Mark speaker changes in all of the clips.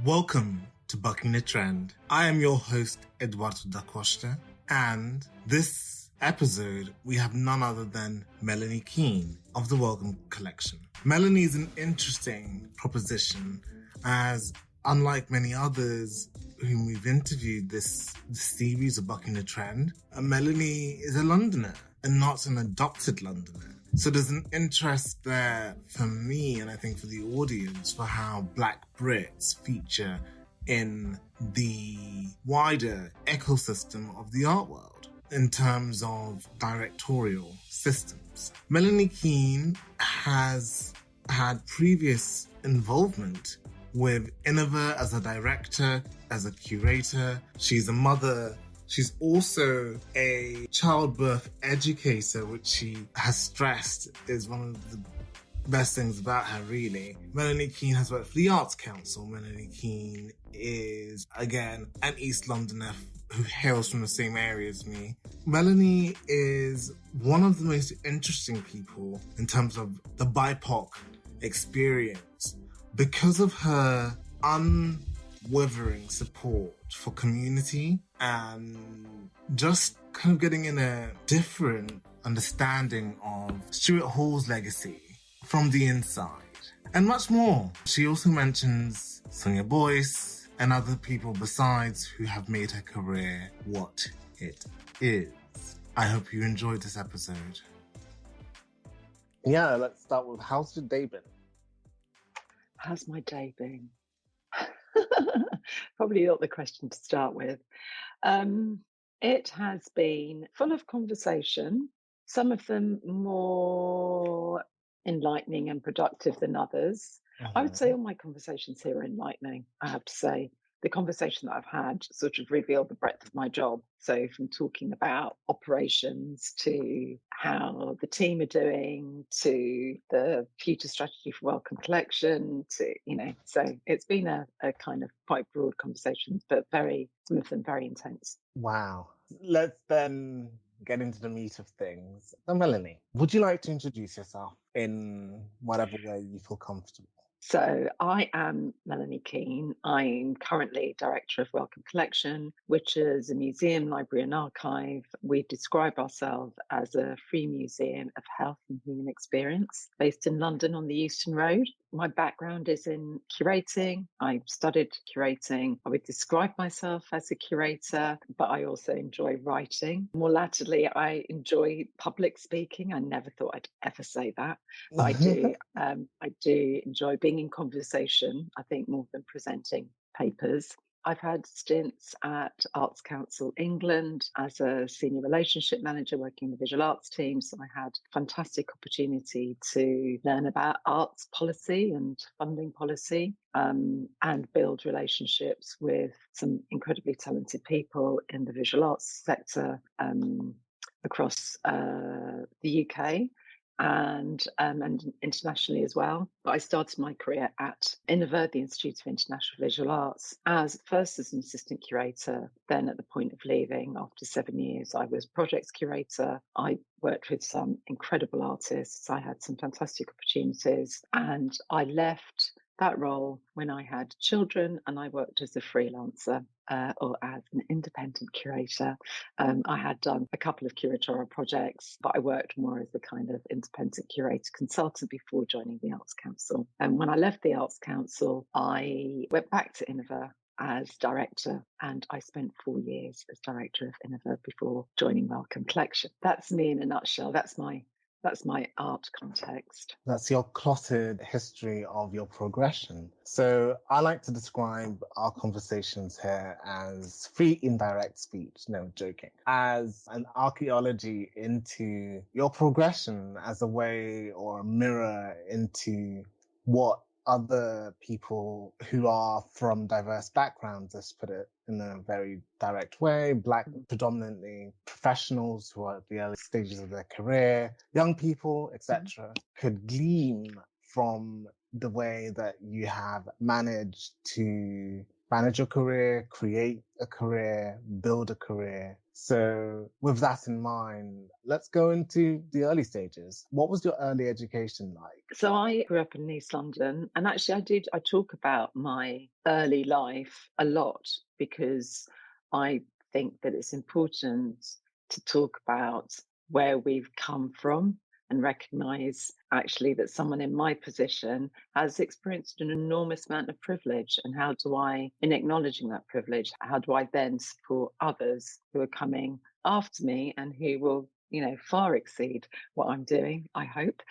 Speaker 1: Welcome to Bucking the Trend. I am your host, Eduardo da Costa, and this episode we have none other than Melaine Keane of the Wellcome collection. Melaine is an interesting proposition as, unlike many others whom we've interviewed this series of Bucking the Trend, Melaine is a Londoner and not an adopted Londoner. So there's an interest there for me, and I think for the audience, for how Black Brits feature in the wider ecosystem of the art world in terms of directorial systems. Melaine Keane has had previous involvement with Innover as a director, as a curator. She's a mother. She's also a childbirth educator, which she has stressed is one of the best things about her, really. Melaine Keane has worked for the Arts Council. Melaine Keane is, again, an East Londoner who hails from the same area as me. Melaine is one of the most interesting people in terms of the BIPOC experience because of her unwavering support for community and just kind of getting in a different understanding of Stuart Hall's legacy from the inside and much more. She also mentions Sonia Boyce and other people besides who have made her career what it is. I hope you enjoyed this episode. Yeah, let's start with, how's your day been?
Speaker 2: How's my day been? Probably not the question to start with. It has been full of conversation, some of them more enlightening and productive than others. I would say all my conversations here are enlightening, I have to say. The conversation that I've had sort of revealed the breadth of my job. So from talking about operations to how the team are doing, to the future strategy for Wellcome Collection, to, so it's been a kind of quite broad conversation, but some of them very intense.
Speaker 1: Wow. Let's then get into the meat of things. So Melaine, would you like to introduce yourself in whatever way you feel comfortable?
Speaker 2: So I am Melaine Keane. I'm currently Director of Wellcome Collection, which is a museum, library and archive. We describe ourselves as a free museum of health and human experience based in London on the Euston Road. My background is in curating. I studied curating. I would describe myself as a curator, but I also enjoy writing. More latterly, I enjoy public speaking. I never thought I'd ever say that, but I do. I do enjoy being in conversation, I think, more than presenting papers. I've had stints at Arts Council England as a senior relationship manager working in the visual arts team. So I had a fantastic opportunity to learn about arts policy and funding policy and build relationships with some incredibly talented people in the visual arts sector across the UK. And internationally as well. But I started my career at Innover, the Institute of International Visual Arts, first as an assistant curator. Then at the point of leaving, after 7 years, I was projects curator. I worked with some incredible artists. I had some fantastic opportunities, and I left that role when I had children and I worked as a freelancer or as an independent curator. I had done a couple of curatorial projects, but I worked more as a kind of independent curator consultant before joining the Arts Council. And when I left the Arts Council, I went back to Innover as director, and I spent 4 years as director of Innover before joining Wellcome Collection. That's me in a nutshell. That's my art context.
Speaker 1: That's your clotted history of your progression. So I like to describe our conversations here as free indirect speech, no joking, as an archaeology into your progression as a way or a mirror into what other people who are from diverse backgrounds, let's put it in a very direct way, Black predominantly professionals who are at the early stages of their career, young people, etc., could glean from the way that you have managed to manage your career, create a career, build a career. So with that in mind, let's go into the early stages. What was your early education like?
Speaker 2: So I grew up in East London, and actually I talk about my early life a lot because I think that it's important to talk about where we've come from and recognize actually that someone in my position has experienced an enormous amount of privilege. And how do I, in acknowledging that privilege, how do I then support others who are coming after me and who will, far exceed what I'm doing, I hope.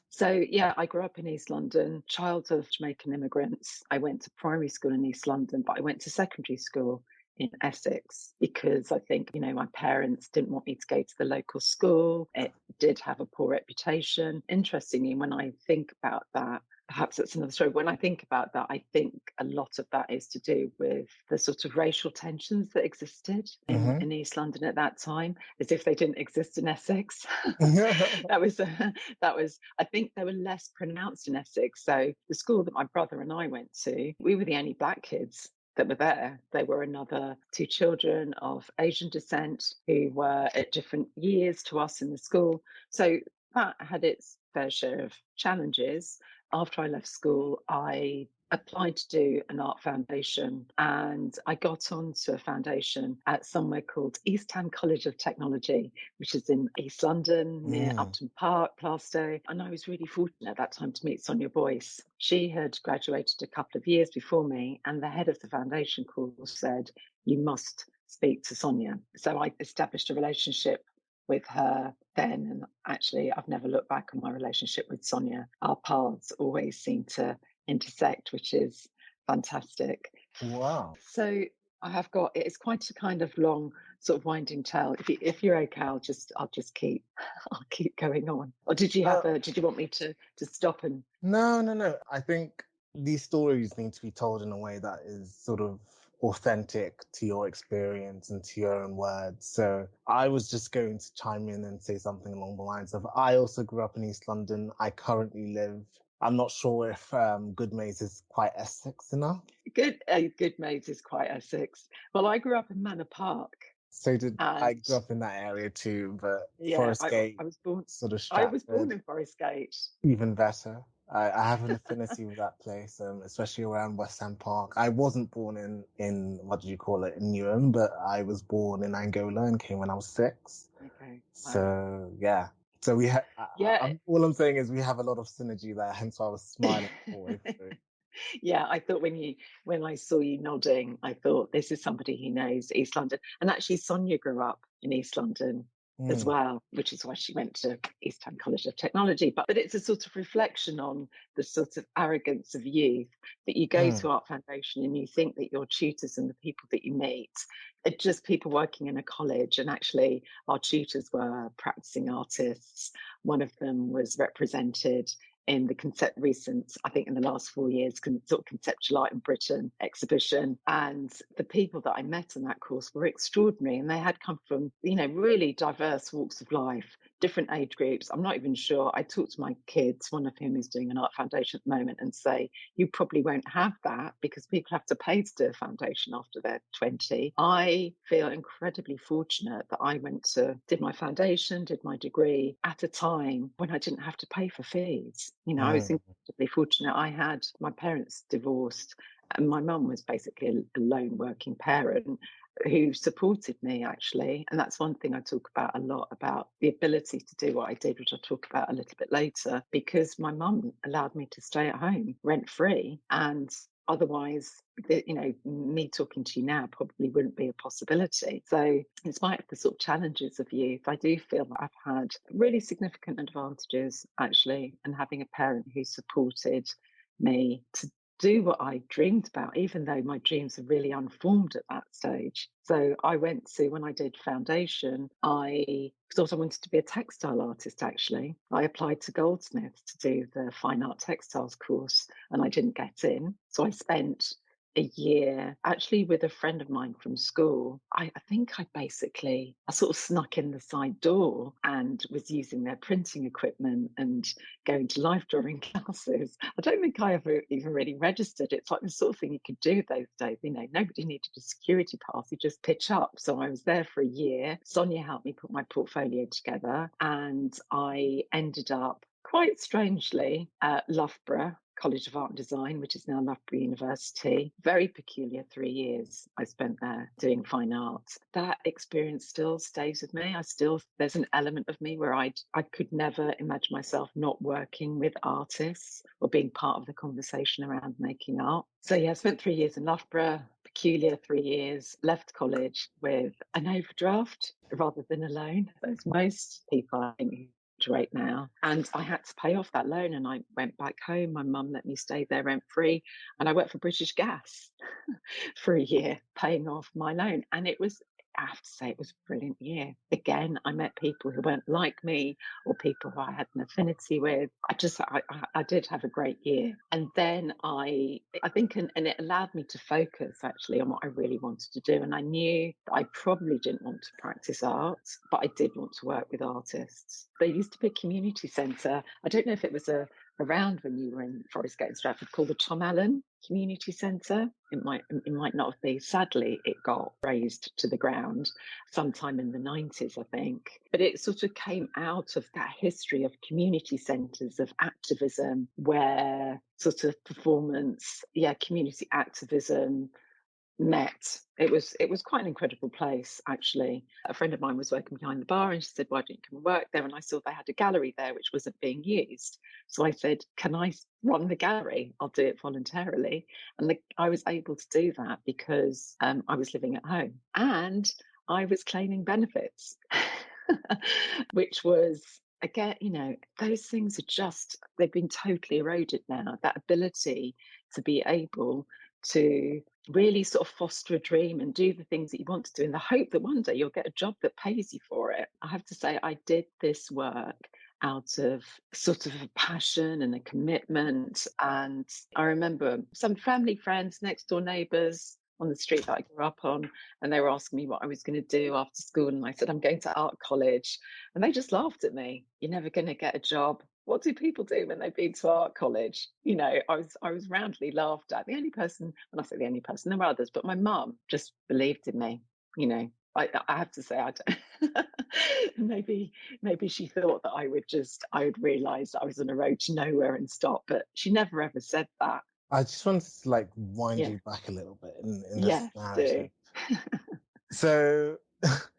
Speaker 2: So, yeah, I grew up in East London, child of Jamaican immigrants. I went to primary school in East London, but I went to secondary school in Essex because I think, my parents didn't want me to go to the local school. It did have a poor reputation. Interestingly, when I think about that, perhaps that's another story. When I think about that, I think a lot of that is to do with the sort of racial tensions that existed in East London at that time, as if they didn't exist in Essex. that was that was. I think they were less pronounced in Essex. So the school that my brother and I went to, we were the only black kids that were there. There were another two children of Asian descent who were at different years to us in the school. So that had its fair share of challenges. After I left school, I applied to do an art foundation and I got onto a foundation at somewhere called East Ham College of Technology, which is in East London near Upton Park, Plaistow. And I was really fortunate at that time to meet Sonia Boyce. She had graduated a couple of years before me, and the head of the foundation course said, "You must speak to Sonia." So I established a relationship with her then, and actually I've never looked back on my relationship with Sonia. Our paths always seem to intersect, which is fantastic.
Speaker 1: Wow.
Speaker 2: So I have got, it's quite a kind of long sort of winding tale. If you're okay, I'll just keep I'll keep going on. Or did you want me to stop and
Speaker 1: No. I think these stories need to be told in a way that is sort of authentic to your experience and to your own words. So I was just going to chime in and say something along the lines of, I also grew up in East London. I currently live, I'm not sure if Goodmayes is quite Essex enough.
Speaker 2: Goodmayes is quite Essex. Well, I grew up in Manor Park.
Speaker 1: So did I
Speaker 2: And
Speaker 1: grew up in that area too, but
Speaker 2: yeah,
Speaker 1: Forest Gate,
Speaker 2: I was born.
Speaker 1: sort of
Speaker 2: I was born
Speaker 1: Stratford,
Speaker 2: in Forest Gate.
Speaker 1: even better. I have an affinity with that place, especially around West Ham Park. I wasn't born in what do you call it, in Newham, but I was born in Angola and came when I was 6.
Speaker 2: Okay. Wow.
Speaker 1: So yeah. So we have.
Speaker 2: Yeah.
Speaker 1: All I'm saying is we have a lot of synergy there. Hence, why I was smiling all the way through.
Speaker 2: Yeah, I thought when I saw you nodding, I thought this is somebody who knows East London. And actually, Sonia grew up in East London as well, which is why she went to East Ham College of Technology. But it's a sort of reflection on the sort of arrogance of youth that you go to Art Foundation and you think that your tutors and the people that you meet are just people working in a college. And actually, our tutors were practicing artists. One of them was represented in the recent, I think in the last 4 years, sort of Conceptual Art in Britain exhibition. And the people that I met in that course were extraordinary. And they had come from, really diverse walks of life, different age groups. I'm not even sure. I talk to my kids, one of whom is doing an art foundation at the moment, and say, you probably won't have that because people have to pay to do a foundation after they're 20. I feel incredibly fortunate that I did my foundation, did my degree at a time when I didn't have to pay for fees. I was incredibly fortunate. My parents divorced, and my mum was basically a lone working parent who supported me, actually. And that's one thing I talk about a lot, about the ability to do what I did, which I'll talk about a little bit later, because my mum allowed me to stay at home rent free. And otherwise, me talking to you now probably wouldn't be a possibility. So in spite of the sort of challenges of youth, I do feel that I've had really significant advantages, actually, and having a parent who supported me to do what I dreamed about, even though my dreams are really unformed at that stage. So when I did foundation, I thought I wanted to be a textile artist, actually. I applied to Goldsmiths to do the fine art textiles course and I didn't get in. So I spent a year actually with a friend of mine from school. I think I sort of snuck in the side door and was using their printing equipment and going to life drawing classes. I don't think I ever even really registered. It's like the sort of thing you could do those days. You know, nobody needed a security pass. You just pitch up. So I was there for a year. Sonia helped me put my portfolio together, and I ended up quite strangely at Loughborough College of Art and Design, which is now Loughborough University. Very peculiar 3 years I spent there doing fine art. That experience still stays with me. There's an element of me where I could never imagine myself not working with artists or being part of the conversation around making art. So yeah, I spent 3 years in Loughborough, peculiar 3 years, left college with an overdraft rather than a loan. As most people, I think, right now, and I had to pay off that loan, and I went back home. My mum let me stay there rent free, and I worked for British Gas for a year paying off my loan, and I have to say, it was a brilliant year. Again, I met people who weren't like me or people who I had an affinity with. I did have a great year. And then I think, and it allowed me to focus actually on what I really wanted to do. And I knew that I probably didn't want to practice art, but I did want to work with artists. There used to be a community centre. I don't know if it was around when you were in Forest Gate and Stratford, called the Tom Allen Community Centre. It might not have been. Sadly, it got razed to the ground sometime in the 90s, I think. But it sort of came out of that history of community centres of activism, where sort of performance, community activism met. It was quite an incredible place, actually. A friend of mine was working behind the bar, and she said, "Why don't you come and work there?" And I saw they had a gallery there which wasn't being used. So I said, "Can I run the gallery? I'll do it voluntarily." And I was able to do that because I was living at home and I was claiming benefits, which was, again, those things they've been totally eroded now. That ability to be able to really sort of foster a dream and do the things that you want to do in the hope that one day you'll get a job that pays you for it. I have to say, I did this work out of sort of a passion and a commitment. And I remember some family friends, next door neighbours on the street that I grew up on, and they were asking me what I was going to do after school. And I said, "I'm going to art college." And they just laughed at me. "You're never going to get a job. What do people do when they've been to art college?" I was roundly laughed at. The only person, and I say the only person, there were others, but my mum just believed in me. I have to say, I don't, maybe she thought that I would realise that I was on a road to nowhere and stop, but she never ever said that.
Speaker 1: I just wanted to wind
Speaker 2: Yeah.
Speaker 1: you back a little bit in this
Speaker 2: Yes,
Speaker 1: narrative.
Speaker 2: do.
Speaker 1: So,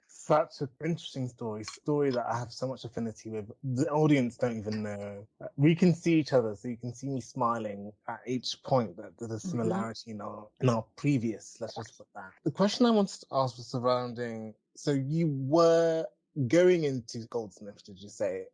Speaker 1: such an interesting story that I have so much affinity with. The audience don't even know. We can see each other, so you can see me smiling at each point that there's a similarity in our previous. Let's just put that. The question I wanted to ask was surrounding. So you were going into Goldsmith, did you say?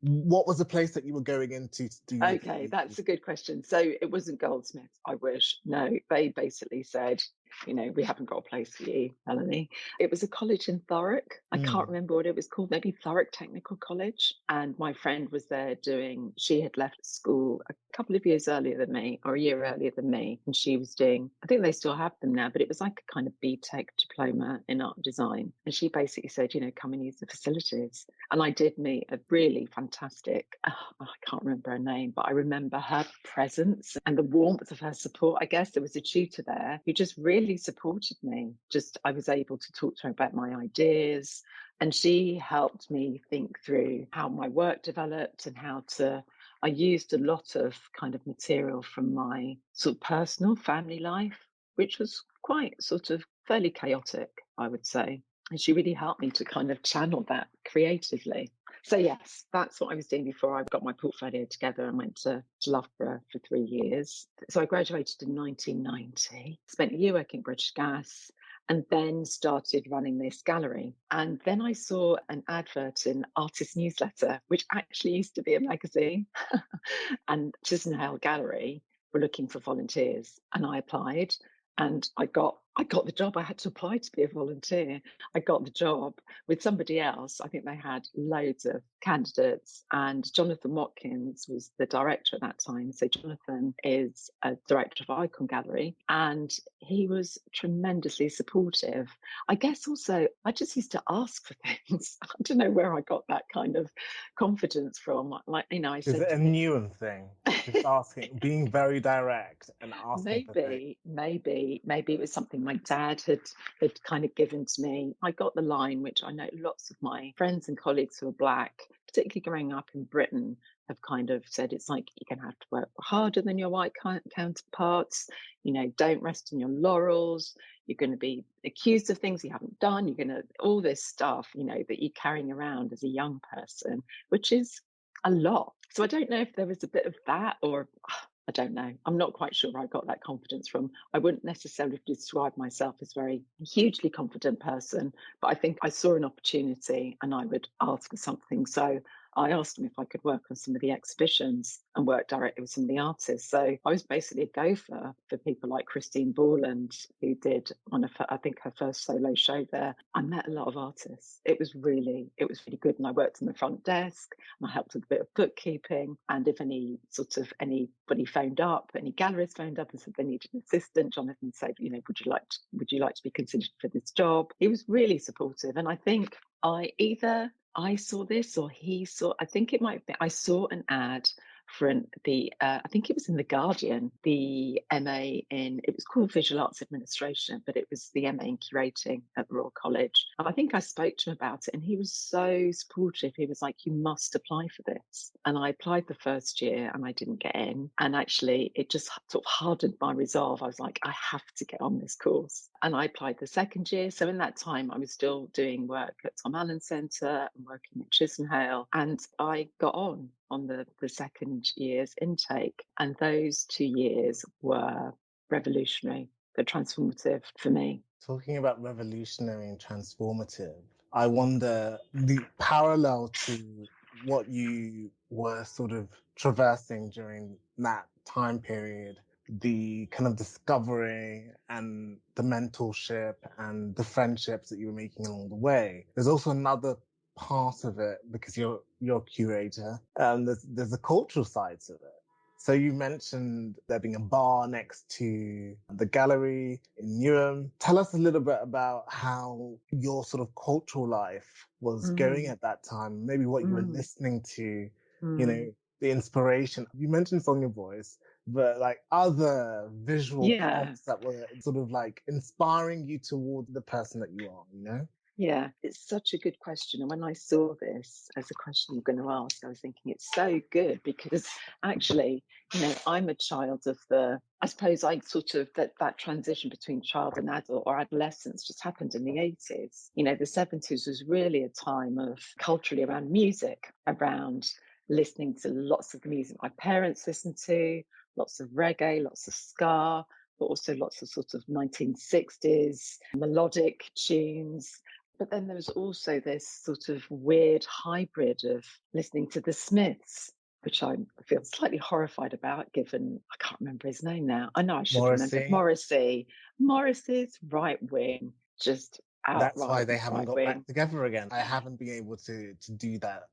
Speaker 1: What was the place that you were going into to do?
Speaker 2: Okay, that's a good question. So it wasn't Goldsmiths, I wish. No, they basically said, "We haven't got a place for you, Melanie." It was a college in Thurrock. I can't remember what it was called, maybe Thurrock Technical College. And my friend was there she had left school a couple of years earlier than me, or a year earlier than me. And she was doing, I think they still have them now, but it was like a kind of BTEC diploma in art and design. And she basically said, "Come and use the facilities." And I did meet a really fantastic, I can't remember her name, but I remember her presence and the warmth of her support. I guess there was a tutor there who just really supported me. I was able to talk to her about my ideas, and she helped me think through how my work developed and I used a lot of kind of material from my sort of personal family life, which was quite sort of fairly chaotic, I would say. And she really helped me to kind of channel that creatively. So yes, that's what I was doing before I got my portfolio together and went to Loughborough for 3 years. So I graduated in 1990, spent a year working at British Gas, and then started running this gallery. And then I saw an advert in Artist Newsletter, which actually used to be a magazine, and Chisenhale Gallery were looking for volunteers, and I applied. And I got I got the job. I had to apply to be a volunteer. I got the job with somebody else. I think they had loads of candidates, and Jonathan Watkins was the director at that time. So Jonathan is a director of Icon Gallery, and he was tremendously supportive. I guess also I just used to ask for things. I don't know where I got that kind of confidence from. Like, I
Speaker 1: Is
Speaker 2: said
Speaker 1: it a
Speaker 2: to him,
Speaker 1: Newham thing? Just asking, being very direct and asking for things.
Speaker 2: maybe it was something my dad had kind of given to me. I got the line, which I know lots of my friends and colleagues who are Black, particularly growing up in Britain, have kind of said it's like you're going to have to work harder than your white counterparts. Don't rest on your laurels. You're going to be accused of things you haven't done. You're going to all this stuff, that you're carrying around as a young person, which is a lot. So I don't know if there was a bit of that, or I don't know. I'm not quite sure where I got that confidence from. I wouldn't necessarily describe myself as a very hugely confident person, but I think I saw an opportunity and I would ask for something. So I asked him if I could work on some of the exhibitions and work directly with some of the artists. So I was basically a gopher for people like Christine Borland, who did one of her, I think her first solo show there. I met a lot of artists. It was really good. And I worked on the front desk and I helped with a bit of bookkeeping. And if anybody phoned up, any galleries phoned up and said they needed an assistant, Jonathan said, would you like to be considered for this job? He was really supportive. And I think I saw this or he saw, I think it might be, I saw an ad for I think it was in The Guardian, the MA it was called Visual Arts Administration, but it was the MA in Curating at the Royal College. And I think I spoke to him about it and he was so supportive. He was like, you must apply for this. And I applied the first year and I didn't get in. And actually, it just sort of hardened my resolve. I was like, I have to get on this course. And I applied the second year. So in that time, I was still doing work at Tom Allen Centre and working at Chisenhale. And I got on the second year's intake. And those 2 years were revolutionary. They're transformative for me.
Speaker 1: Talking about revolutionary and transformative, I wonder the parallel to what you were sort of traversing during that time period, the kind of discovery and the mentorship and the friendships that you were making along the way. There's also another part of it because you're a curator. There's a cultural side to it. So you mentioned there being a bar next to the gallery in Newham. Tell us a little bit about how your sort of cultural life was going at that time, maybe what you were listening to, the inspiration. You mentioned Song Your Voice, but like other visual prompts that were sort of like inspiring you toward the person that you are,
Speaker 2: Yeah, it's such a good question. And when I saw this as a question you're going to ask, I was thinking it's so good because actually, I'm a child of I suppose I sort of, that transition between child and adult or adolescence just happened in the 80s. The 70s was really a time of culturally around music, around listening to lots of the music my parents listened to, lots of reggae, lots of ska, but also lots of sort of 1960s melodic tunes. But then there was also this sort of weird hybrid of listening to the Smiths, which I feel slightly horrified about, given I can't remember his name now. I know I should remember.
Speaker 1: Morrissey.
Speaker 2: Morrissey's right wing, just
Speaker 1: That's why
Speaker 2: outright
Speaker 1: they haven't
Speaker 2: right
Speaker 1: got
Speaker 2: wing.
Speaker 1: back together again. I haven't been able to do that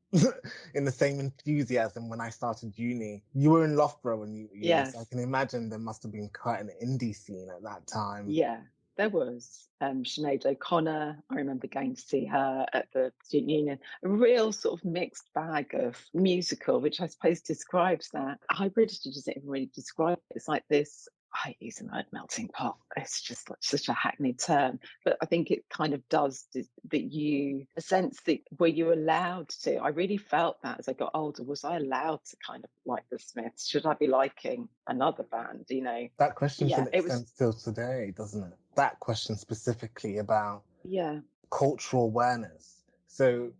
Speaker 1: in the same enthusiasm when I started uni. You were in Loughborough when you uni, so I can imagine there must have been quite an indie scene at that time.
Speaker 2: Yeah, there was. Sinead O'Connor, I remember going to see her at the Student Union. A real sort of mixed bag of musical, which I suppose describes that. Hybridity doesn't even really describe it. It's like this, I use the word melting pot. It's just like such a hackneyed term. But I think it kind of does a sense that were you allowed to? I really felt that as I got older. Was I allowed to kind of like the Smiths? Should I be liking another band?
Speaker 1: That question to an extent still today, doesn't it? That question specifically about cultural awareness. So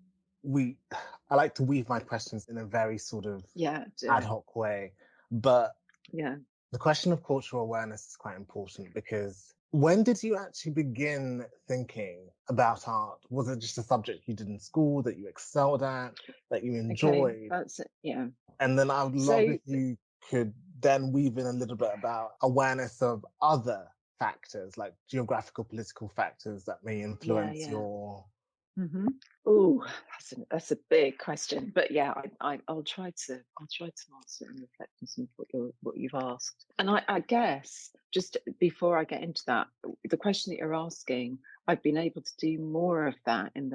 Speaker 1: I like to weave my questions in a very sort of ad hoc way, but the question of cultural awareness is quite important because when did you actually begin thinking about art? Was it just a subject you did in school that you excelled at, that you enjoyed?
Speaker 2: Okay, that's it, yeah.
Speaker 1: And then I would love if you could then weave in a little bit about awareness of other factors, like geographical, political factors that may influence
Speaker 2: Yeah.
Speaker 1: your...
Speaker 2: Mm-hmm. Oh, that's a big question, but yeah, I'll try to answer and reflect on some of what you've asked. And I guess just before I get into that, the question that you're asking, I've been able to do more of that in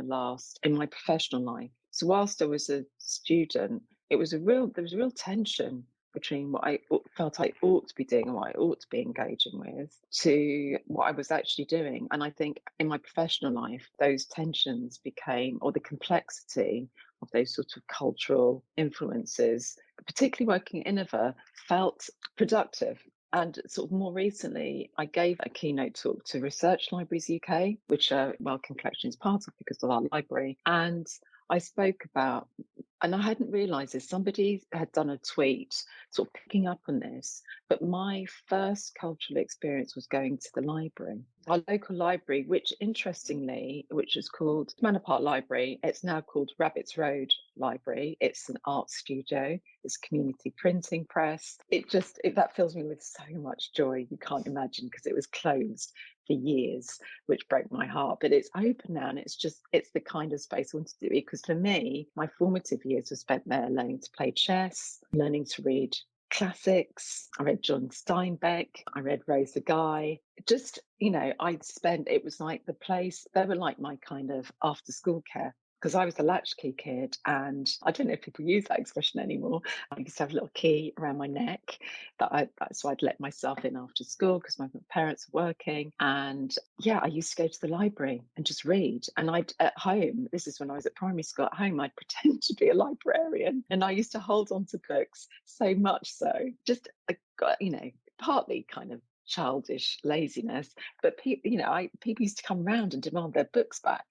Speaker 2: my professional life. So whilst I was a student, there was a real tension between what I felt I ought to be doing and what I ought to be engaging with to what I was actually doing. And I think in my professional life, those tensions became, or the complexity of those sort of cultural influences, particularly working at Innova, felt productive. And sort of more recently, I gave a keynote talk to Research Libraries UK, which Wellcome Collection is part of because of our library. And I spoke about, and I hadn't realised this, somebody had done a tweet sort of picking up on this, but my first cultural experience was going to the library. Our local library, which interestingly, which is called Manor Park Library, it's now called Rabbits Road Library. It's an art studio, it's a community printing press. That fills me with so much joy, you can't imagine, because it was closed for years, which broke my heart, but it's open now, and it's the kind of space I want to do. Because for me, my formative years were spent there learning to play chess, learning to read classics. I read John Steinbeck, I read Rosa Guy. Just, it was like the place, they were like my kind of after school care, because I was a latchkey kid, and I don't know if people use that expression anymore. I used to have a little key around my neck so I'd let myself in after school because my parents were working. And yeah, I used to go to the library and just read. And at home, this is when I was at primary school, at home, I'd pretend to be a librarian. And I used to hold on to books so much so, just, partly kind of childish laziness, but people used to come round and demand their books back.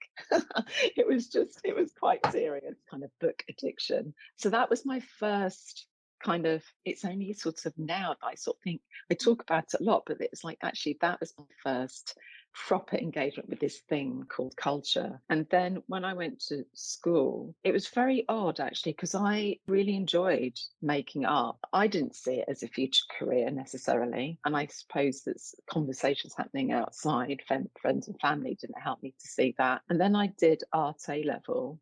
Speaker 2: It was quite serious, kind of book addiction. So that was my first kind of, it's only sort of now that I sort of think, I talk about it a lot, but it's like, actually, that was my first proper engagement with this thing called culture. And then when I went to school, it was very odd, actually, because I really enjoyed making art. I didn't see it as a future career necessarily. And I suppose that conversations happening outside, friends and family didn't help me to see that. And then I did art A level.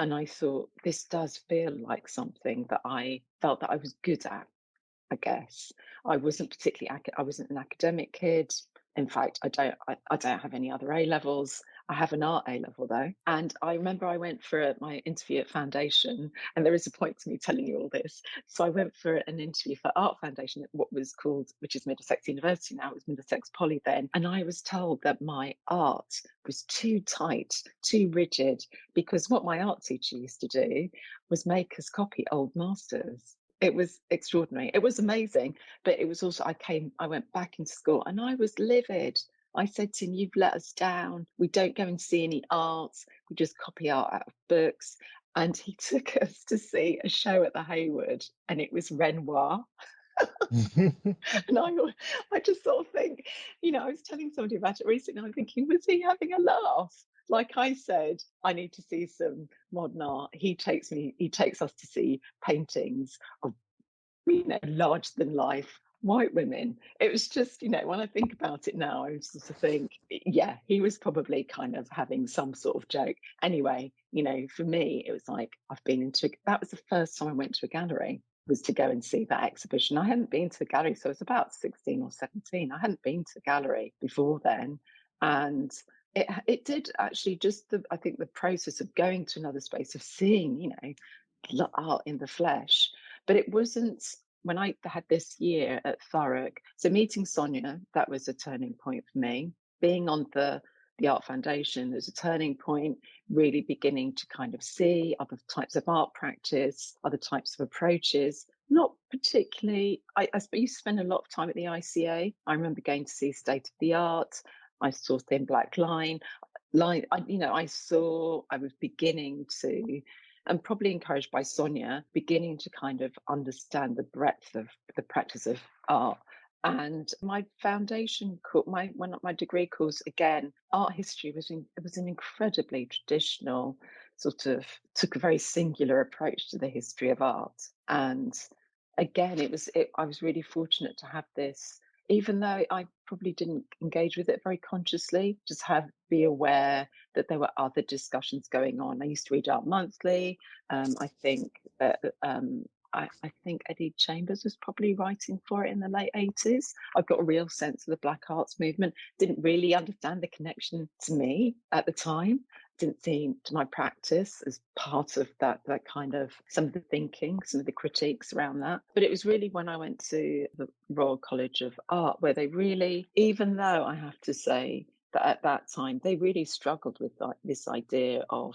Speaker 2: And I thought, this does feel like something that I felt that I was good at, I guess. I wasn't an academic kid. In fact, I don't have any other A levels. I have an art A level though. And I remember I went for my interview at Foundation, and there is a point to me telling you all this. So I went for an interview for Art Foundation at which is Middlesex University now, it was Middlesex Poly then. And I was told that my art was too tight, too rigid, because what my art teacher used to do was make us copy old masters. It was extraordinary. It was amazing. But it was also, I went back into school and I was livid. I said to him, you've let us down. We don't go and see any arts. We just copy art out of books. And he took us to see a show at the Hayward, and it was Renoir. And I just sort of think, I was telling somebody about it recently. I'm thinking, was he having a laugh? Like I said, I need to see some modern art. He takes us to see paintings of, larger than life white women. It was just, when I think about it now, I just think, yeah, he was probably kind of having some sort of joke. Anyway, for me, it was like, that was the first time I went to a gallery, was to go and see that exhibition. I hadn't been to a gallery, so I was about 16 or 17. I hadn't been to a gallery before then. And it did actually I think the process of going to another space, of seeing, art in the flesh. But it wasn't, when I had this year at Thurrock, so meeting Sonia, that was a turning point for me. Being on the Art Foundation, there's a turning point, really beginning to kind of see other types of art practice, other types of approaches. Not particularly, I used to spend a lot of time at the ICA. I remember going to see State of the Art. I saw Thin Black Line. I was beginning to, and probably encouraged by Sonia, beginning to kind of understand the breadth of the practice of art. And my foundation course, my degree course, again, art history was an incredibly traditional sort of, took a very singular approach to the history of art. And again, I was really fortunate to have this even though I probably didn't engage with it very consciously, just be aware that there were other discussions going on. I used to read Art Monthly. I think that I think Eddie Chambers was probably writing for it in the late 80s. I've got a real sense of the Black Arts movement. Didn't really understand the connection to me at the time. Didn't see to my practice as part of that kind of some of the thinking, some of the critiques around that. But it was really when I went to the Royal College of Art where they really, even though I have to say that at that time they really struggled with this idea of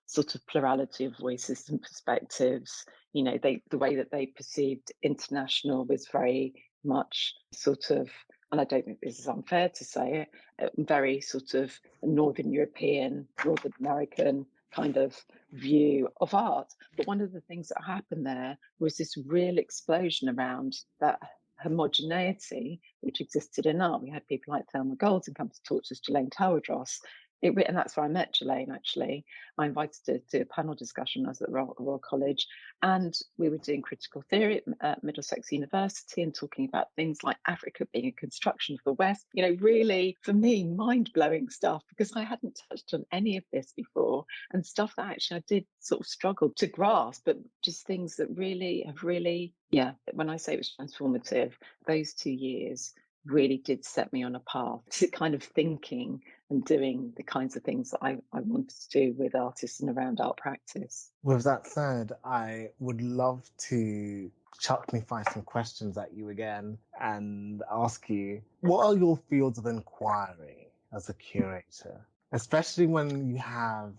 Speaker 2: sort of plurality of voices and perspectives. The way that they perceived international was very much sort of, and I don't think this is unfair to say it, very sort of Northern European, Northern American kind of view of art. But one of the things that happened there was this real explosion around that homogeneity which existed in art. We had people like Thelma Golden come to talk to us, Jelaine Towerdross. And that's where I met Jelaine, actually. I invited her to do a panel discussion when I was at Royal College, and we were doing critical theory at Middlesex University and talking about things like Africa being a construction of the West. Really, for me, mind-blowing stuff, because I hadn't touched on any of this before, and stuff that actually I did sort of struggle to grasp, but just things that when I say it was transformative, those 2 years really did set me on a path to kind of thinking and doing the kinds of things that I wanted to do with artists and around art practice.
Speaker 1: With that said, I would love to chuck me fire some questions at you again and ask you, what are your fields of inquiry as a curator? Especially when you have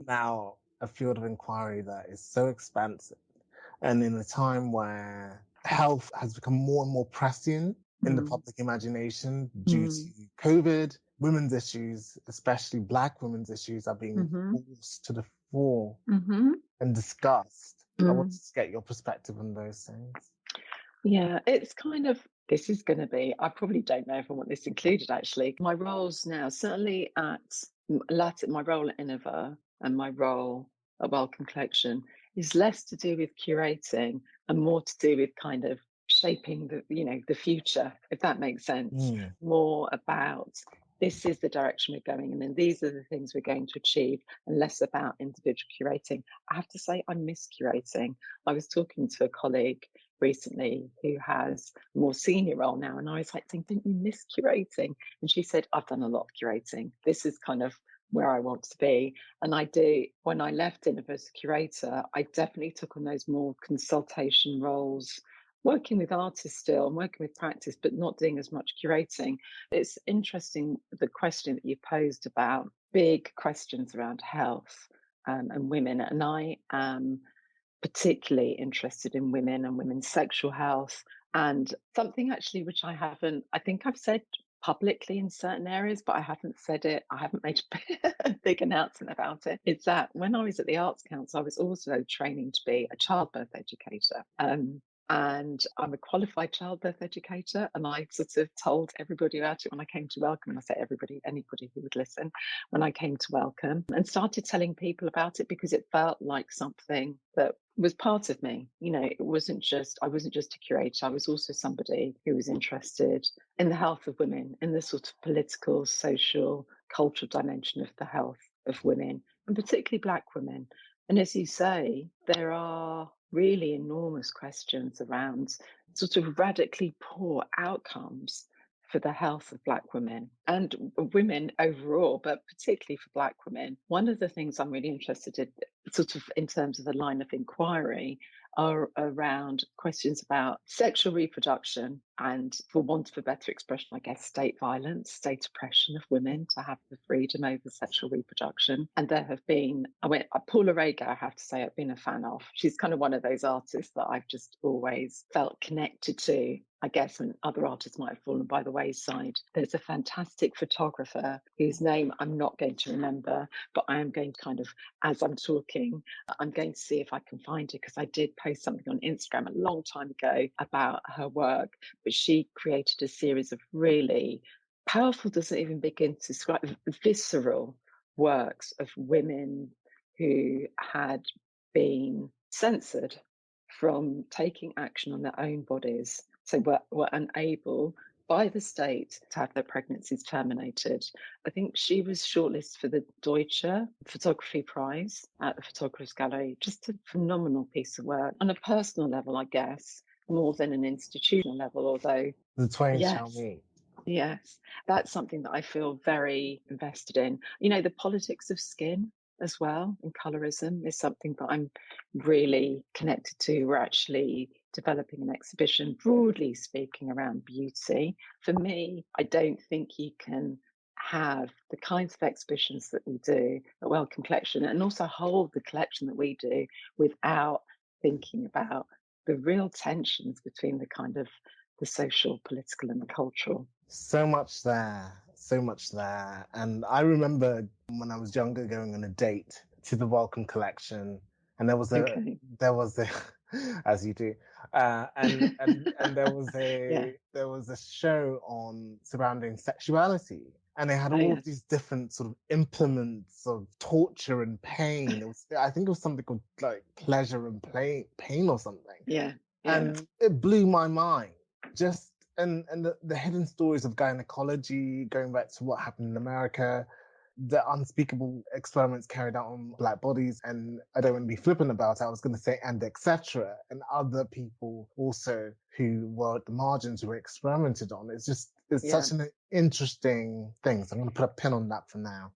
Speaker 1: now a field of inquiry that is so expansive and in a time where health has become more and more prescient in the public imagination due to COVID, women's issues, especially Black women's issues, are being forced to the fore and discussed. I wanted to get your perspective on those things.
Speaker 2: Yeah, it's kind of, this is going to be, I probably don't know if I want this included actually. My roles now, certainly at my role at Innova and my role at Wellcome Collection is less to do with curating and more to do with kind of shaping the future, if that makes sense. More about this is the direction we're going in and these are the things we're going to achieve, and less about individual curating. I have to say I miss curating. I was talking to a colleague recently who has a more senior role now, and I was like, don't you miss curating? And she said, I've done a lot of curating. This is kind of where I want to be. And I do. When I left Innova as a curator, I definitely took on those more consultation roles, working with artists still and working with practice, but not doing as much curating. It's interesting, the question that you posed about big questions around health and women. And I am particularly interested in women and women's sexual health. And something actually which I think I've said publicly in certain areas, but I haven't said it, I haven't made a big announcement about it, is that when I was at the Arts Council, I was also training to be a childbirth educator. And I'm a qualified childbirth educator, and I sort of told everybody about it when I came to Wellcome. And I say everybody, anybody who would listen, when I came to Wellcome, and started telling people about it because it felt like something that was part of me. I wasn't just a curator. I was also somebody who was interested in the health of women, in the sort of political, social, cultural dimension of the health of women, and particularly Black women. And as you say, there are really enormous questions around sort of radically poor outcomes for the health of Black women and women overall, but particularly for Black women. One of the things I'm really interested in, sort of in terms of the line of inquiry, are around questions about sexual reproduction and, for want of a better expression, I guess, state violence, state oppression of women to have the freedom over sexual reproduction. And there have been, Paula Rega, I have to say, I've been a fan of. She's kind of one of those artists that I've just always felt connected to, I guess, when other artists might have fallen by the wayside. There's a fantastic photographer whose name I'm not going to remember, but I am going to kind of, as I'm talking, I'm going to see if I can find it, because I did post something on Instagram a long time ago about her work, but she created a series of really powerful, doesn't even begin to describe, visceral works of women who had been censored from taking action on their own bodies, so were unable by the state to have their pregnancies terminated. I think she was shortlisted for the Deutsche Photography Prize at the Photographers Gallery. Just a phenomenal piece of work on a personal level, I guess, more than an institutional level, although,
Speaker 1: The twain shall
Speaker 2: yes.
Speaker 1: meet.
Speaker 2: Yes, that's something that I feel very invested in. The politics of skin as well and colorism is something that I'm really connected to. We're actually developing an exhibition, broadly speaking, around beauty. For me, I don't think you can have the kinds of exhibitions that we do at Wellcome Collection and also hold the collection that we do without thinking about the real tensions between the kind of the social, political, and the cultural.
Speaker 1: So much there, so much there. And I remember when I was younger going on a date to the Welcome Collection, and
Speaker 2: Okay.
Speaker 1: there was a, as you do, and
Speaker 2: Yeah.
Speaker 1: there was a show on surrounding sexuality, and they had
Speaker 2: Oh,
Speaker 1: all of
Speaker 2: yes.
Speaker 1: these different sort of implements of torture and pain. I think it was something called like pleasure and pain or something,
Speaker 2: Yeah. Yeah.
Speaker 1: and it blew my mind. Just and the hidden stories of gynecology, going back to what happened in America, the unspeakable experiments carried out on black bodies, and I don't want to be flippant about it, I was going to say and etc. and other people also who were at the margins who were experimented on. It's
Speaker 2: Yeah.
Speaker 1: such an interesting thing. So I'm going to put a pin on that for now.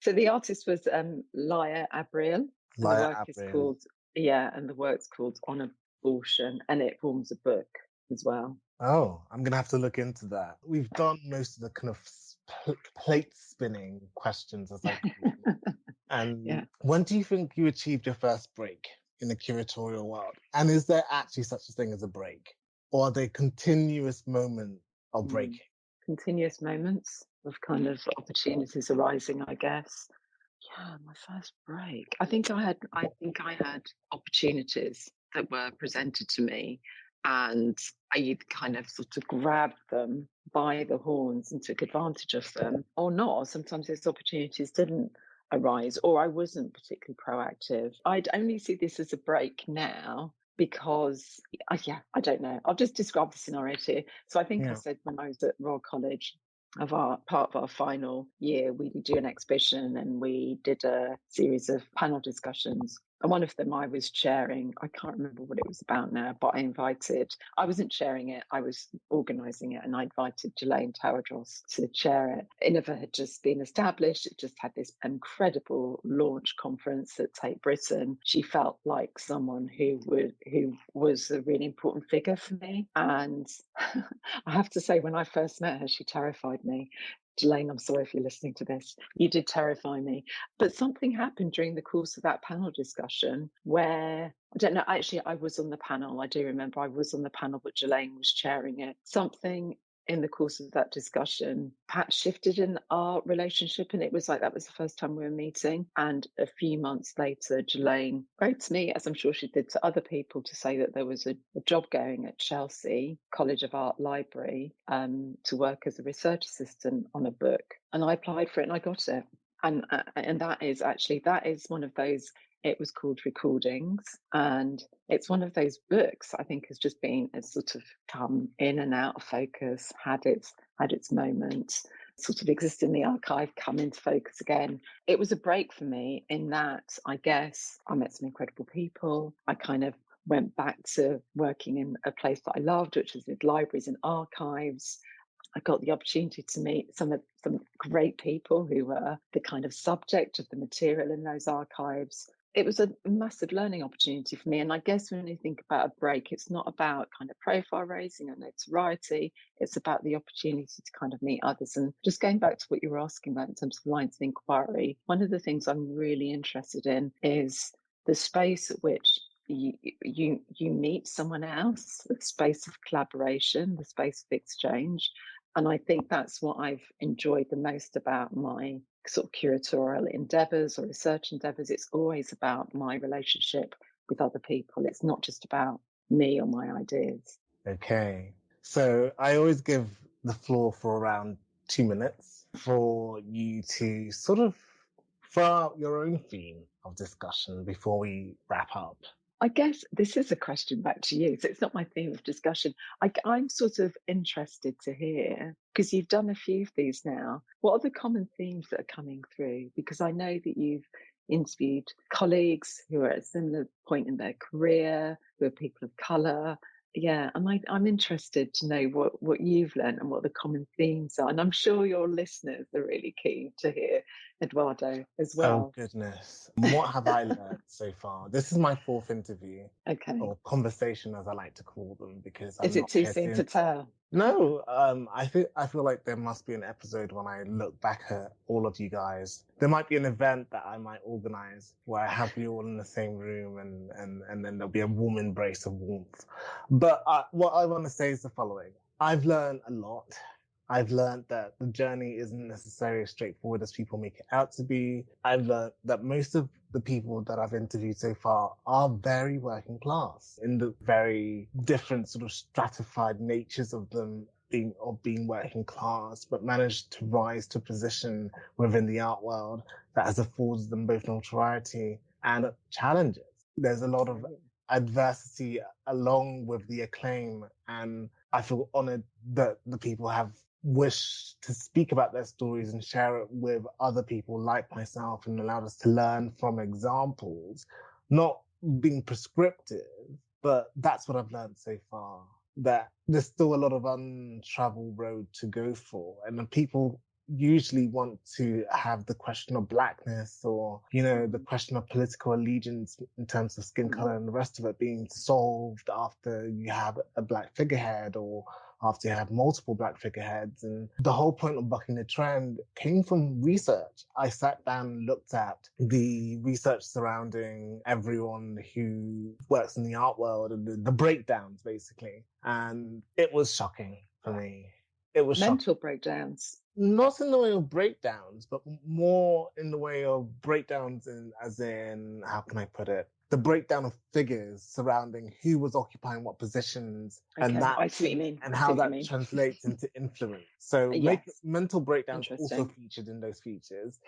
Speaker 2: So the artist was Laia Abriel, and the
Speaker 1: Laia
Speaker 2: work is
Speaker 1: Abril.
Speaker 2: called and the work's called On Abortion, and it forms a book as well.
Speaker 1: Oh, I'm gonna have to look into that. We've done most of the kind of plate spinning questions, as I call them.
Speaker 2: Yeah.
Speaker 1: And when do you think you achieved your first break in the curatorial world? And is there actually such a thing as a break? Or are they continuous moments of
Speaker 2: Mm.
Speaker 1: breaking?
Speaker 2: Continuous moments of kind of opportunities arising, I guess. Yeah, my first break. I think I had opportunities that were presented to me, and I either kind of sort of grabbed them by the horns and took advantage of them, or not. Sometimes those opportunities didn't arise, or I wasn't particularly proactive. I'd only see this as a break now because, yeah, I don't know. I'll just describe the scenario to you. So I think I
Speaker 1: Yeah.
Speaker 2: said when I was at Royal College, of our part of our final year, we do an exhibition and we did a series of panel discussions. And one of them I was chairing. I can't remember what it was about now, but I wasn't chairing it, I was organising it, and I invited Jelaine Tawadros to chair it. Innova had just been established. It just had this incredible launch conference at Tate Britain. She felt like someone who was a really important figure for me. And I have to say, when I first met her, she terrified me. Jelaine, I'm sorry if you're listening to this. You did terrify me. But something happened during the course of that panel discussion where, I don't know, actually, I was on the panel. I do remember I was on the panel, but Jelaine was chairing it. Something in the course of that discussion perhaps shifted in our relationship. And it was like that was the first time we were meeting. And a few months later, Jelaine wrote to me, as I'm sure she did to other people, to say that there was a job going at Chelsea College of Art Library to work as a research assistant on a book. And I applied for it and I got it. And that is one of those. It was called Recordings, and it's one of those books I think has just been, it's sort of come in and out of focus, had its moments, sort of exist in the archive, come into focus again. It was a break for me in that I guess I met some incredible people. I kind of went back to working in a place that I loved, which was with libraries and archives. I got the opportunity to meet some great people who were the kind of subject of the material in those archives. It was a massive learning opportunity for me. And I guess when you think about a break, it's not about kind of profile raising and notoriety. It's about the opportunity to kind of meet others. And just going back to what you were asking about in terms of lines of inquiry, one of the things I'm really interested in is the space at which you meet someone else, the space of collaboration, the space of exchange. And I think that's what I've enjoyed the most about my sort of curatorial endeavors or research endeavors. It's always about my relationship with other people. It's not just about me or my ideas.
Speaker 1: Okay. So I always give the floor for around 2 minutes for you to sort of throw out your own theme of discussion before we wrap up.
Speaker 2: I guess this is a question back to you. So it's not my theme of discussion. I'm sort of interested to hear, because you've done a few of these now, what are the common themes that are coming through? Because I know that you've interviewed colleagues who are at a similar point in their career, who are people of colour. Yeah, and I'm interested to know what you've learned and what the common themes are. And I'm sure your listeners are really keen to hear Eduardo as
Speaker 1: Oh,
Speaker 2: well.
Speaker 1: goodness. What have I learned so far? This is my fourth interview,
Speaker 2: Okay.
Speaker 1: or conversation, as I like to call them, because
Speaker 2: Is
Speaker 1: I'm
Speaker 2: it
Speaker 1: not
Speaker 2: too
Speaker 1: here
Speaker 2: soon
Speaker 1: to.
Speaker 2: to tell?
Speaker 1: No, I feel like there must be an episode when I look back at all of you guys. There might be an event that I might organize where I have you all in the same room, and then there'll be a warm embrace of warmth. But what I want to say is the following. I've learned a lot. I've learned that the journey isn't necessarily as straightforward as people make it out to be. I've learned that most of the people that I've interviewed so far are very working class in the very different sort of stratified natures of them being working class, but managed to rise to a position within the art world that has afforded them both notoriety and challenges. There's a lot of adversity along with the acclaim, and I feel honored that the people have wished to speak about their stories and share it with other people like myself, and allowed us to learn from examples, not being prescriptive, but that's what I've learned so far. That there's still a lot of untraveled road to go for, and then people usually want to have the question of blackness, or the question of political allegiance in terms of skin color and the rest of it being solved after you have a black figurehead, or after you have multiple black figureheads. And the whole point of bucking the trend came from research. I sat down and looked at the research surrounding everyone who works in the art world, and the breakdowns basically, and it was shocking for me. It was shocking.
Speaker 2: Mental breakdowns.
Speaker 1: Not in the way of breakdowns, but more in the way of breakdowns as in, how can I put it? The breakdown of figures surrounding who was occupying what positions,
Speaker 2: Okay, I see what you mean.
Speaker 1: and
Speaker 2: I see
Speaker 1: how
Speaker 2: what you
Speaker 1: that
Speaker 2: mean.
Speaker 1: translates into influence. So
Speaker 2: Yes,
Speaker 1: mental breakdowns also
Speaker 2: interesting.
Speaker 1: featured in those features.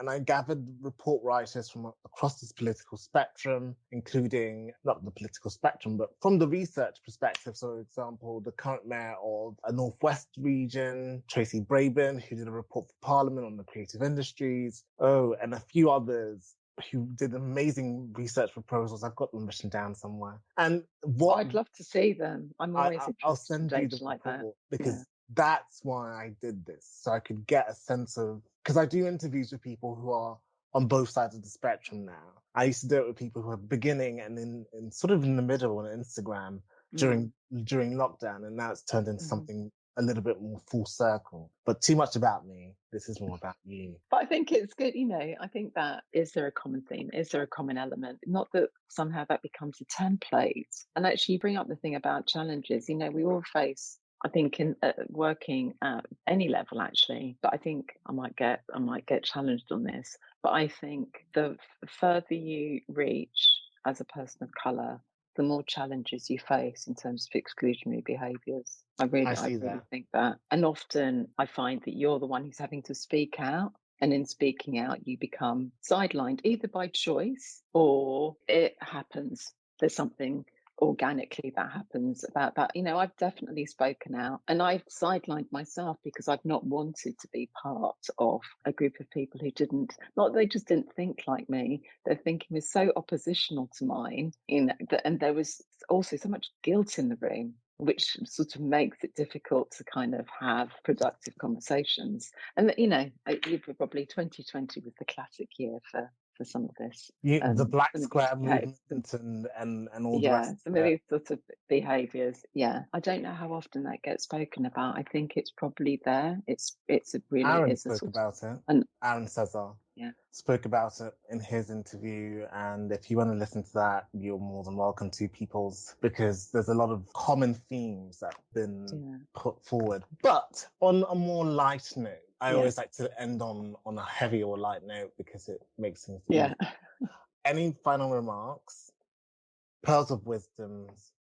Speaker 1: And I gathered report writers from across this political spectrum, including not the political spectrum, but from the research perspective. So, for example, the current mayor of a Northwest region, Tracy Brabin, who did a report for Parliament on the creative industries. Oh, and a few others who did amazing research proposals. I've got them written down somewhere. And what
Speaker 2: I'd love to see them. I'm always
Speaker 1: I'll
Speaker 2: interested in
Speaker 1: send you the
Speaker 2: data like that.
Speaker 1: report,
Speaker 2: Yeah.
Speaker 1: because that's why I did this. So I could get a sense of, because I do interviews with people who are on both sides of the spectrum now. I used to do it with people who are beginning and in sort of in the middle on Instagram during lockdown, and now it's turned into something a little bit more full circle. But too much about me. This is more about you.
Speaker 2: But I think it's good, I think that, is there a common theme? Is there a common element? Not that somehow that becomes a template. And actually, you bring up the thing about challenges. We all face, I think, in working at any level, actually. But I think I might get challenged on this. But I think the further you reach as a person of colour, the more challenges you face in terms of exclusionary behaviours. I
Speaker 1: I
Speaker 2: really
Speaker 1: see that.
Speaker 2: think that. And often I find that you're the one who's having to speak out. And in speaking out, you become sidelined either by choice or it happens. There's something organically that happens about that. I've definitely spoken out, and I've sidelined myself because I've not wanted to be part of a group of people who not they just didn't think like me. Their thinking was so oppositional to mine, and there was also so much guilt in the room, which sort of makes it difficult to kind of have productive conversations. And probably 2020 was the classic year for some of this.
Speaker 1: The Black
Speaker 2: Some of
Speaker 1: Square
Speaker 2: these
Speaker 1: movement and all the rest
Speaker 2: some
Speaker 1: of
Speaker 2: of
Speaker 1: it.
Speaker 2: these sort of behaviours. Yeah, I don't know how often that gets spoken about. I think it's probably there.
Speaker 1: Aaron
Speaker 2: It's a
Speaker 1: spoke
Speaker 2: sort of,
Speaker 1: about it.
Speaker 2: and
Speaker 1: Aaron Cesar
Speaker 2: yeah,
Speaker 1: spoke about it in his interview. And if you want to listen to that, you're more than welcome to, peoples, because there's a lot of common themes that have been put forward. But on a more light note, I always like to end on a heavy or light note because it makes things easy. Any final remarks, pearls of wisdoms,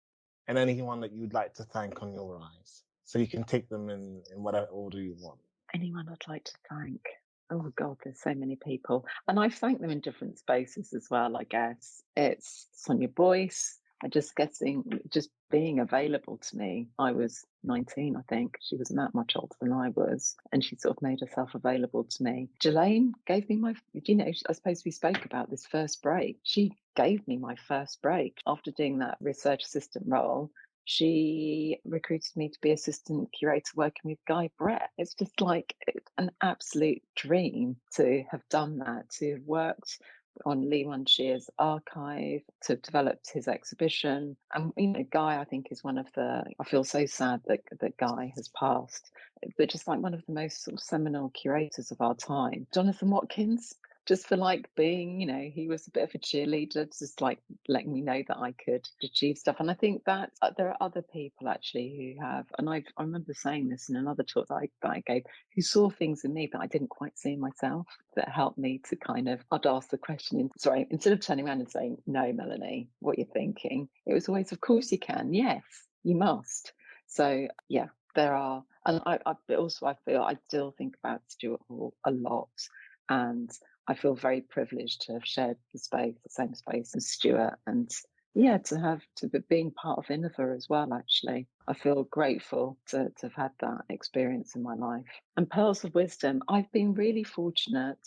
Speaker 1: and anyone that you'd like to thank on your rise? So you can take them in whatever order you want.
Speaker 2: Anyone I'd like to thank? Oh God, there's so many people. And I've thanked them in different spaces as well, I guess. It's Sonia Boyce, just being available to me. I was 19, I think. She wasn't that much older than I was. And she sort of made herself available to me. Jelaine gave me I suppose we spoke about this first break. She gave me my first break after doing that research assistant role. She recruited me to be assistant curator working with Guy Brett. It's just like an absolute dream to have done that, to have worked on Lee Shear's archive, to have developed his exhibition. And, Guy, I think, is I feel so sad that Guy has passed, but just like one of the most sort of seminal curators of our time. Jonathan Watkins, just for like being, he was a bit of a cheerleader, just like letting me know that I could achieve stuff. And I think that there are other people actually who have, and I remember saying this in another talk that I gave, who saw things in me that I didn't quite see in myself, that helped me to I'd ask the question, instead of turning around and saying, no, Melanie, what you're thinking, it was always, of course you can, yes, you must. So yeah, there are, and I still think about Stuart Hall a lot, and I feel very privileged to have shared the same space as Stuart, and to be being part of Innova as well. Actually, I feel grateful to have had that experience in my life. And Pearls of Wisdom, I've been really fortunate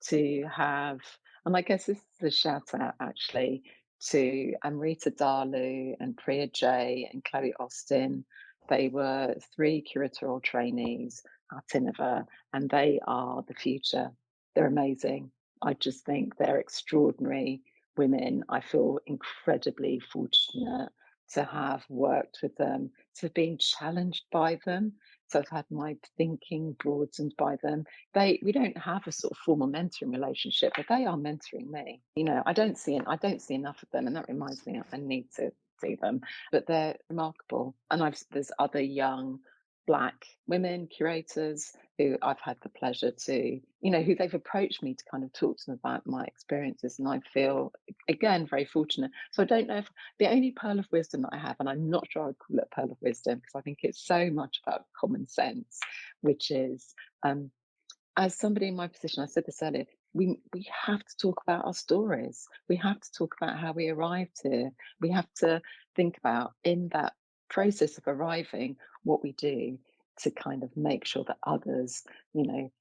Speaker 2: to have, and I guess this is a shout out actually to Amrita Dalu and Priya J and Chloe Austin. They were 3 curatorial trainees at Innova, and they are the future. They're amazing. I just think they're extraordinary women. I feel incredibly fortunate to have worked with them, to have been challenged by them, to have had my thinking broadened by them. We don't have a sort of formal mentoring relationship, but they are mentoring me. I don't see enough of them, and that reminds me I need to see them. But they're remarkable. And there's other young Black women curators who I've had the pleasure to, who they've approached me to kind of talk to them about my experiences. And I feel, again, very fortunate. So I don't know if the only pearl of wisdom that I have, and I'm not sure I'd call it pearl of wisdom because I think it's so much about common sense, which is, as somebody in my position, I said this earlier, we have to talk about our stories. We have to talk about how we arrived here. We have to think about, in that process of arriving, what we do to kind of make sure that others,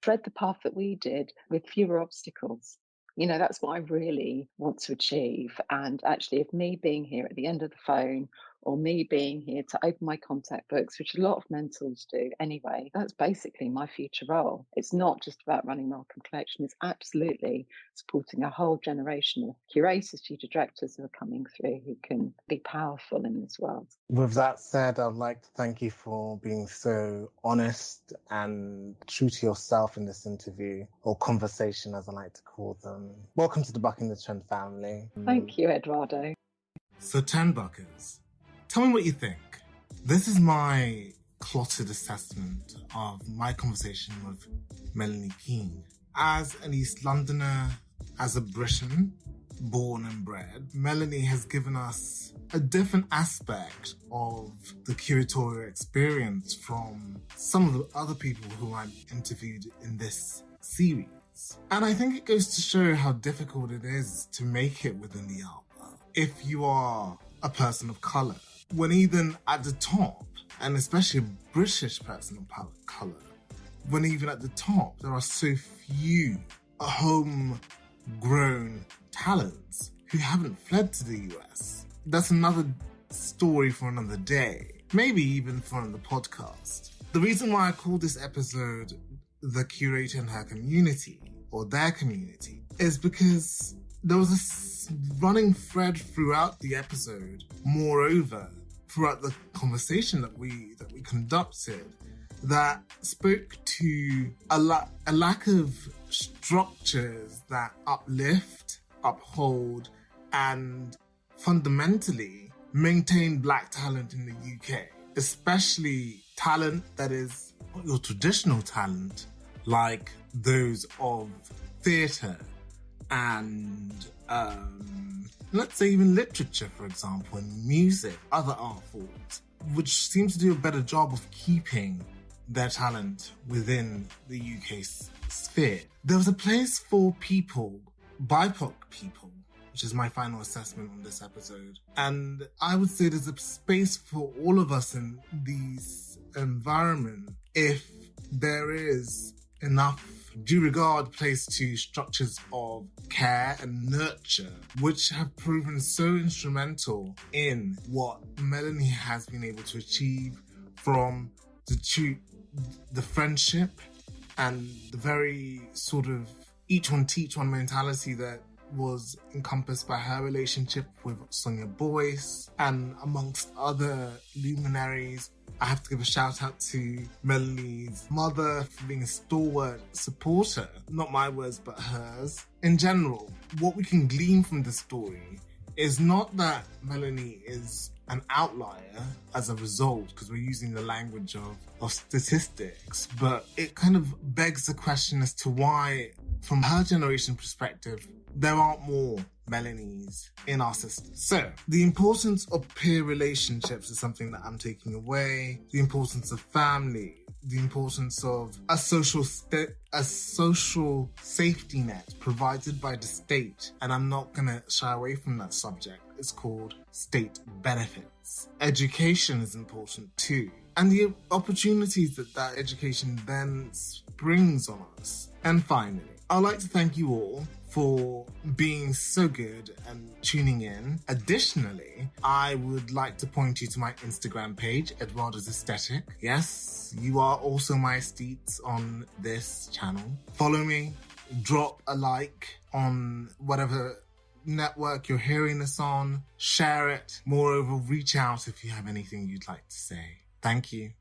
Speaker 2: tread the path that we did with fewer obstacles. That's what I really want to achieve. And actually, if me being here at the end of the phone, or me being here to open my contact books, which a lot of mentors do anyway, that's basically my future role. It's not just about running Wellcome Collection, it's absolutely supporting a whole generation of curators, future directors who are coming through who can be powerful in this world.
Speaker 1: With that said, I'd like to thank you for being so honest and true to yourself in this interview, or conversation as I like to call them. Welcome to the Bucking the Trend family.
Speaker 2: Thank you, Eduardo.
Speaker 1: So 10 Buckers, tell me what you think. This is my clotted assessment of my conversation with Melanie Keane. As an East Londoner, as a Briton, born and bred, Melanie has given us a different aspect of the curatorial experience from some of the other people who I've interviewed in this series. And I think it goes to show how difficult it is to make it within the art world if you are a person of colour. When even at the top, and especially a British person of colour, when even at the top there are so few homegrown talents who haven't fled to the US. That's another story for another day, maybe even for another podcast. The reason why I call this episode The Curator and Her Community, or Their Community, is because there was a running thread throughout the episode, moreover, throughout the conversation that we conducted, that spoke to a lack of structures that uplift, uphold, and fundamentally maintain Black talent in the UK, especially talent that is not your traditional talent, like those of theatre and let's say even literature, for example, and music, other art forms, which seem to do a better job of keeping their talent within the UK sphere. There was a place for people, BIPOC people, which is my final assessment on this episode. And I would say there's a space for all of us in these environments if there is enough due regard placed to structures of care and nurture, which have proven so instrumental in what Melanie has been able to achieve, from the friendship and the very sort of each one teach one mentality that was encompassed by her relationship with Sonia Boyce and amongst other luminaries. I have to give a shout out to Melanie's mother for being a stalwart supporter. Not my words, but hers. In general, what we can glean from the story is not that Melanie is an outlier as a result, because we're using the language of statistics, but it kind of begs the question as to why, from her generation perspective, there aren't more Melanies in our system. So, the importance of peer relationships is something that I'm taking away. The importance of family. The importance of a social safety net provided by the state. And I'm not going to shy away from that subject. It's called state benefits. Education is important too. And the opportunities that education then springs on us. And finally, I'd like to thank you all for being so good and tuning in. Additionally, I would like to point you to my Instagram page, Eduardo's Aesthetic. Yes, you are also my aesthetes on this channel. Follow me, drop a like on whatever network you're hearing this on, share it. Moreover, reach out if you have anything you'd like to say. Thank you.